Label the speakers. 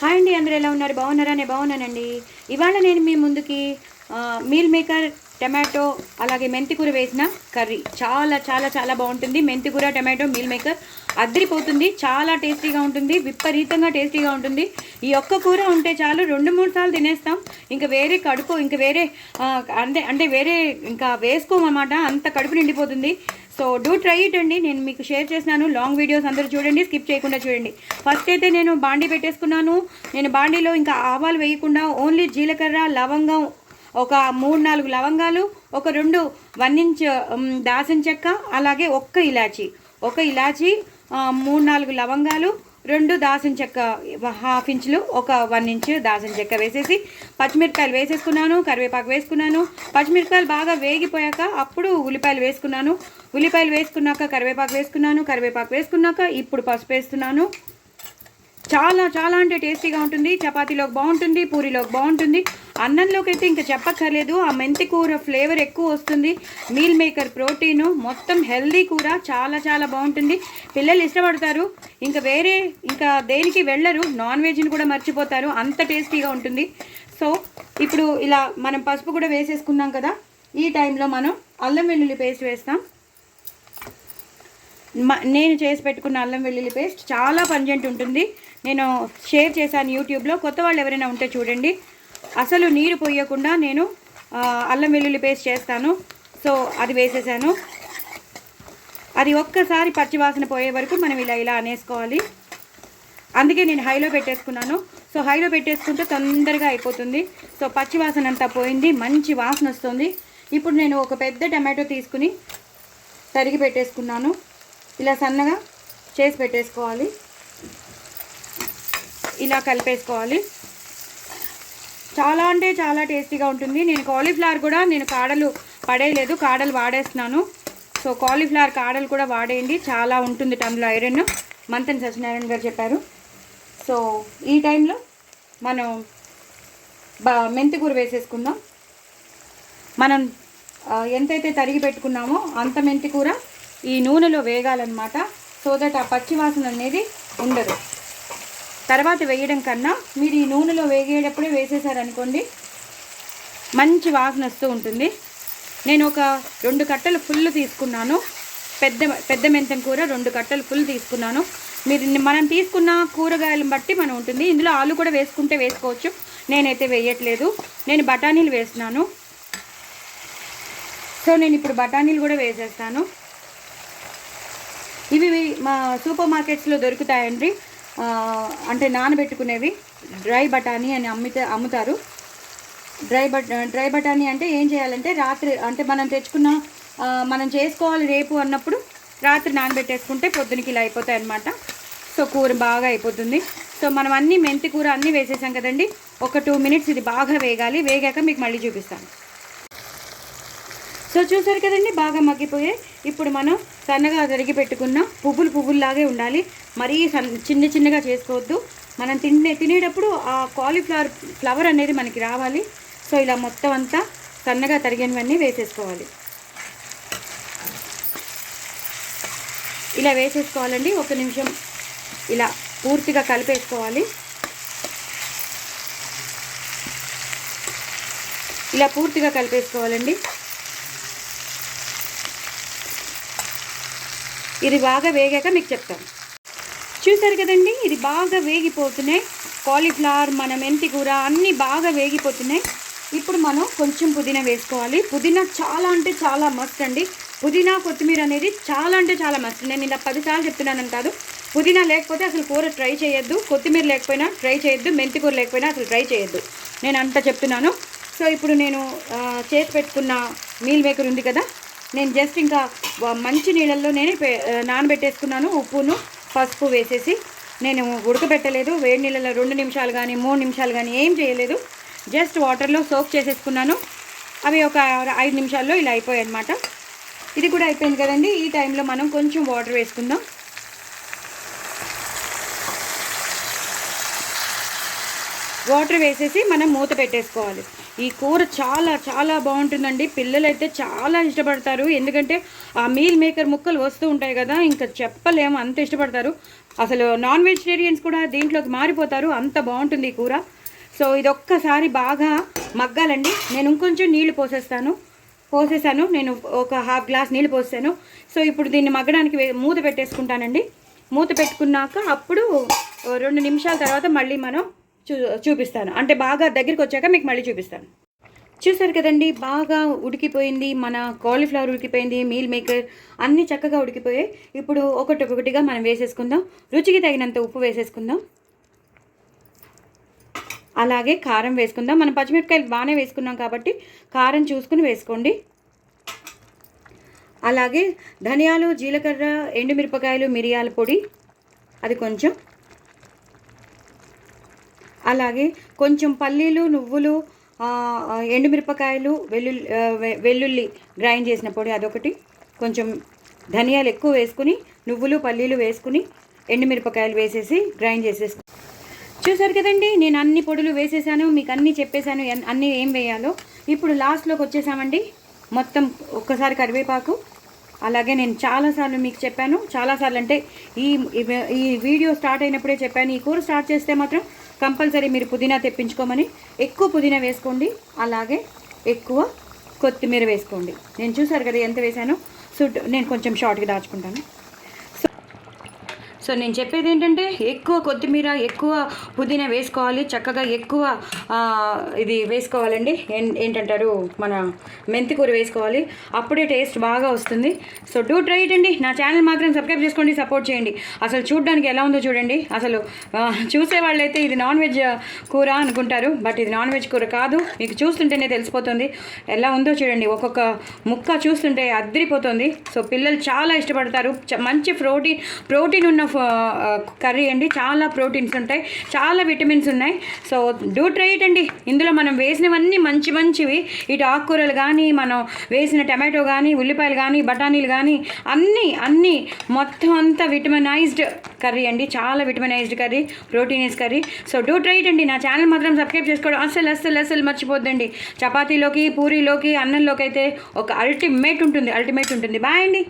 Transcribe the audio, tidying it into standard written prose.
Speaker 1: Hi అండి, అందరూ ఎలా ఉన్నారు? బాగున్నారా? నేను బాగున్నానండి. ఇవాళ నేను మీ ముందుకి మీల్ మేకర్, టమాటో అలాగే మెంతికూర వేసిన కర్రీ చాలా చాలా చాలా బాగుంటుంది. మెంతికూర, టమాటో, మీల్ మేకర్ అద్దరిపోతుంది. చాలా టేస్టీగా ఉంటుంది, విపరీతంగా టేస్టీగా ఉంటుంది. ఈ ఒక్క కూర ఉంటే చాలు 2-3 సార్లు తినేస్తాం. ఇంకా వేరే కడుపు ఇంకా వేరే అంటే వేరే ఇంకా వేసుకోమన్నమాట. అంత కడుపు నిండిపోతుంది. సో డూ ట్రై ఇట్ అండి. నేను మీకు షేర్ చేసినాను. లాంగ్ వీడియోస్ అందరూ చూడండి, స్కిప్ చేయకుండా చూడండి. ఫస్ట్ అయితే నేను బాండీ పెట్టేసుకున్నాను. నేను బాండీలో ఇంకా ఆవాలు వేయకుండా ఓన్లీ జీలకర్ర, లవంగం, ఒక 3-4 లవంగాలు, ఒక 1 ఇంచ్ దాల్చిన చెక్క, అలాగే ఒక ఇలాచి 3-4 లవంగాలు, 2 దాల్చిన చెక్క, 1/2 ఇంచులు, ఒక 1 ఇంచ్ దాల్చిన చెక్క వేసేసి పచ్చిమిరపకాయలు వేసేసుకున్నాను. కరివేపాకు వేసుకున్నాను. పచ్చిమిరపకాయలు బాగా వేగిపోయాక అప్పుడు ఉల్లిపాయలు వేసుకున్నాను. ఉల్లిపాయలు వేసుకున్నాక కరివేపాకు వేసుకున్నాక ఇప్పుడు పసుపు వేస్తున్నాను. చాలా చాలా అంటే టేస్టీగా ఉంటుంది. చపాతీలోకి బాగుంటుంది, పూరీలోకి బాగుంటుంది, అన్నంలోకి అయితే ఇంకా చెప్పక్కర్లేదు. ఆ మెంతి కూర ఫ్లేవర్ ఎక్కువ వస్తుంది. మీల్ మేకర్ ప్రోటీను, మొత్తం హెల్దీ కూర, చాలా చాలా బాగుంటుంది. పిల్లలు ఇష్టపడతారు. ఇంకా దేనికి వెళ్ళరు. నాన్ వెజ్ని కూడా మర్చిపోతారు, అంత టేస్టీగా ఉంటుంది. సో ఇప్పుడు ఇలా మనం పసుపు కూడా వేసేసుకున్నాం కదా. ఈ టైంలో మనం అల్లం వెల్లుల్లి పేస్ట్ వేస్తాం. నేను చేసి పెట్టుకున్న అల్లం వెల్లుల్లి పేస్ట్ చాలా పంజెంట్ ఉంటుంది. నేను షేర్ చేశాను యూట్యూబ్లో. కొత్త వాళ్ళు ఎవరైనా ఉంటే చూడండి. అసలు నీరు పోయకుండా నేను అల్లం వెల్లుల్లి పేస్ట్ చేస్తాను. సో అది వేసేసాను. అది ఒక్కసారి పచ్చివాసన పోయే వరకు మనం ఇలా అనేసుకోవాలి. అందుకే నేను హైలో పెట్టేసుకున్నాను. సో హైలో పెట్టేసుకుంటే తొందరగా అయిపోతుంది. సో పచ్చివాసన అంతా పోయింది, మంచి వాసన వస్తుంది. ఇప్పుడు నేను ఒక పెద్ద టమాటో తీసుకుని తరిగి పెట్టేసుకున్నాను. ఇలా సన్నగా చేసి పెట్టేసుకోవాలి. ఇలా కలిపేసుకోవాలి. చాలా అంటే చాలా టేస్టీగా ఉంటుంది. నేను కాలీఫ్లవర్ కూడా కాడలు పడేయలేదు, కాడలు వాడేస్తున్నాను. సో కాలీఫ్లవర్ కాడలు కూడా వాడేయండి, చాలా ఉంటుంది టంలో ఐరన్. మంతెన సత్యనారాయణ గారు చెప్పారు. సో ఈ టైంలో మనం మెంతికూర వేసేసుకుందాం. మనం ఎంతైతే తరిగి పెట్టుకున్నామో అంత మెంతికూర ఈ నూనెలో వేగాలన్నమాట. సో దట్ ఆ పచ్చివాసన అనేది ఉండదు. తర్వాత వేయడం కన్నా మీరు ఈ నూనెలో వేగేటప్పుడే వేసేసారనుకోండి, మంచి వాసన వస్తూ ఉంటుంది. నేను ఒక 2 కట్టలు ఫుల్ తీసుకున్నాను. పెద్ద మెంతం కూర 2 కట్టలు ఫుల్ తీసుకున్నాను. మనం తీసుకున్న కూరగాయలను బట్టి మనం ఉంటుంది. ఇందులో ఆలు కూడా వేసుకుంటే వేసుకోవచ్చు. నేనైతే వేయట్లేదు. నేను బఠానీలు వేస్తున్నాను. సో నేను ఇప్పుడు బఠానీలు కూడా వేసేస్తాను. ఇవి మా సూపర్ మార్కెట్స్లో దొరుకుతాయండి. అంటే నానబెట్టుకునేవి డ్రై బఠానీ అని అమ్ముతారు. డ్రై బఠానీ అంటే ఏం చేయాలంటే రాత్రి, అంటే మనం చేసుకోవాలి రేపు అన్నప్పుడు రాత్రి నానబెట్టేసుకుంటే పొద్దునకి ఇలా అయిపోతాయి అన్నమాట. సో కూర బాగా అయిపోతుంది. సో మనం అన్నీ మెంతి కూర అన్నీ వేసేసాం కదండి. ఒక 2 మినిట్స్ ఇది బాగా వేగాలి. వేగాక మీకు మళ్ళీ చూపిస్తాను. సో చూసారు కదండి, బాగా మగ్గిపోయాయి. ఇప్పుడు మనం సన్నగా తరిగి పెట్టుకున్న పువ్వుల్లాగే ఉండాలి. మరీ చిన్నగా చేసుకోవద్దు. మనం తినేటప్పుడు ఆ ఫ్లవర్ అనేది మనకి రావాలి. సో ఇలా మొత్తం అంతా సన్నగా తరిగినవన్నీ వేసేసుకోవాలి. ఇలా వేసేసుకోవాలండి. 1 నిమిషం ఇలా పూర్తిగా కలిపేసుకోవాలి. ఇలా పూర్తిగా కలిపేసుకోవాలండి. ఇది బాగా వేగాక మీకు చెప్తాను. చూసారు కదండి, ఇది బాగా వేగిపోతున్నాయి. కాలీఫ్లవర్, మన మెంతి కూర అన్నీ బాగా వేగిపోతున్నాయి. ఇప్పుడు మనం కొంచెం పుదీనా వేసుకోవాలి. పుదీనా చాలా అంటే చాలా మస్ట్ అండి. పుదీనా, కొత్తిమీర అనేది చాలా అంటే చాలా మస్ట్. నేను ఇలా 10 సార్లు చెప్తున్నానని కాదు. పుదీనా లేకపోతే అసలు కూర ట్రై చేయొద్దు. కొత్తిమీర లేకపోయినా ట్రై చేయొద్దు. మెంతి కూర లేకపోయినా అసలు ట్రై చేయొద్దు. నేను అంత చెప్తున్నాను. సో ఇప్పుడు నేను చేసి పెట్టుకున్న మీల్ మేకర్ ఉంది కదా, నేను జస్ట్ ఇంకా మంచి నీళ్ళల్లో నానబెట్టేసుకున్నాను. ఉప్పును పసుపు వేసేసి నేను ఉడకబెట్టలేదు. వేడి నీళ్ళలో 2 నిమిషాలు కానీ 3 నిమిషాలు కానీ ఏం చేయలేదు. జస్ట్ వాటర్లో సోక్ చేసేసుకున్నాను. అవి ఒక 5 నిమిషాల్లో ఇలా అయిపోయాయి అన్నమాట. ఇది కూడా అయిపోయింది కదండి. ఈ టైంలో మనం కొంచెం వాటర్ వేసుకుందాం. వాటర్ వేసేసి మనం మూత పెట్టేసుకోవాలి. ఈ కూర చాలా చాలా బాగుంటుందండి. పిల్లలైతే చాలా ఇష్టపడతారు, ఎందుకంటే ఆ మీల్ మేకర్ ముక్కలు వస్తూ ఉంటాయి కదా, ఇంకా చెప్పలేము, అంత ఇష్టపడతారు. అసలు నాన్ వెజిటేరియన్స్ కూడా దీంట్లోకి మారిపోతారు, అంత బాగుంటుంది ఈ కూర. సో ఇది ఒక్కసారి బాగా మగ్గాలండి. నేను ఇంకొంచెం నీళ్లు పోసేసాను, నేను ఒక హాఫ్ గ్లాస్ నీళ్ళు పోసాను. సో ఇప్పుడు దీన్ని మగ్గడానికి మూత పెట్టేసుకుంటానండి. మూత పెట్టుకున్నాక అప్పుడు 2 నిమిషాల తర్వాత మళ్ళీ మనం చూపిస్తాను, అంటే బాగా దగ్గరికి వచ్చాక మీకు మళ్ళీ చూపిస్తాను. చూసారు కదండి, బాగా ఉడికిపోయింది, మన కాలీఫ్లవర్ ఉడికిపోయింది, మీల్ మేకర్ అన్నీ చక్కగా ఉడికిపోయాయి. ఇప్పుడు ఒక్కొక్కటిగా మనం వేసేసుకుందాం. రుచికి తగినంత ఉప్పు వేసేసుకుందాం, అలాగే కారం వేసుకుందాం. మనం పచ్చిమిరపకాయలు బాగానే వేసుకున్నాం కాబట్టి కారం చూసుకుని వేసుకోండి. అలాగే ధనియాలు, జీలకర్ర, ఎండుమిరపకాయలు, మిరియాల పొడి అది కొంచెం, అలాగే కొంచెం పల్లీలు, నువ్వులు, ఎండుమిరపకాయలు, వెల్లుల్లి గ్రైండ్ చేసిన పొడి అదొకటి, కొంచెం ధనియాలు ఎక్కువ వేసుకుని, నువ్వులు పల్లీలు వేసుకుని, ఎండుమిరపకాయలు వేసేసి గ్రైండ్ చేసేసి. చూసారు కదండి, నేను అన్ని పొడులు వేసేసాను, మీకు అన్నీ చెప్పేశాను అన్నీ ఏం వేయాలో. ఇప్పుడు లాస్ట్లోకి వచ్చేసామండి. మొత్తం ఒక్కసారి కరివేపాకు, అలాగే నేను చాలాసార్లు మీకు చెప్పాను, చాలాసార్లు అంటే ఈ వీడియో స్టార్ట్ అయినప్పుడే చెప్పాను, ఈ కూర స్టార్ట్ చేస్తే మాత్రం కంపల్సరీ మీరు పుదీనా తెప్పించుకోమని. ఎక్కువ పుదీనా వేసుకోండి, అలాగే ఎక్కువ కొత్తిమీర వేసుకోండి. నేను చూసారు కదా ఎంత వేసాను. సో నేను కొంచెం షార్ట్గా దాచుకుంటాను. సో నేను చెప్పేది ఏంటంటే ఎక్కువ కొత్తిమీర, ఎక్కువ పుదీనా వేసుకోవాలి, చక్కగా ఎక్కువ ఇది వేసుకోవాలండి, ఏంటంటారు మన మెంతి కూర వేసుకోవాలి, అప్పుడే టేస్ట్ బాగా వస్తుంది. సో డూ ట్రై ఇట్ అండి. నా ఛానల్ మాత్రం సబ్స్క్రైబ్ చేసుకోండి, సపోర్ట్ చేయండి. అసలు చూడడానికి ఎలా ఉందో చూడండి. అసలు చూసే వాళ్ళైతే ఇది నాన్ వెజ్ కూర అనుకుంటారు, బట్ ఇది నాన్ వెజ్ కూర కాదు. మీకు చూస్తుంటేనే తెలిసిపోతుంది ఎలా ఉందో చూడండి. ఒక్కొక్క ముక్క చూస్తుంటే అద్దరిపోతుంది. సో పిల్లలు చాలా ఇష్టపడతారు. మంచి ప్రోటీన్ ఉన్న కర్రీ అండి. చాలా ప్రోటీన్స్ ఉంటాయి, చాలా విటమిన్స్ ఉన్నాయి. సో డూ ట్రై ఇట్ అండి. ఇందులో మనం వేసినవన్నీ మంచివి. ఇటు ఆకుకూరలు కానీ, మనం వేసిన టమాటో కానీ, ఉల్లిపాయలు కానీ, బఠానీలు కానీ అన్నీ మొత్తం అంతా విటమినైజ్డ్ కర్రీ అండి. చాలా vitaminized curry, proteinous curry. So do try it అండి. నా ఛానల్ మాత్రం సబ్స్క్రైబ్ చేసుకోవడం అస్సలు మర్చిపోద్దండి. చపాతీలోకి, పూరీలోకి, అన్నంలోకి అయితే ఒక అల్టిమేట్ ఉంటుంది. బాయ్ అండి.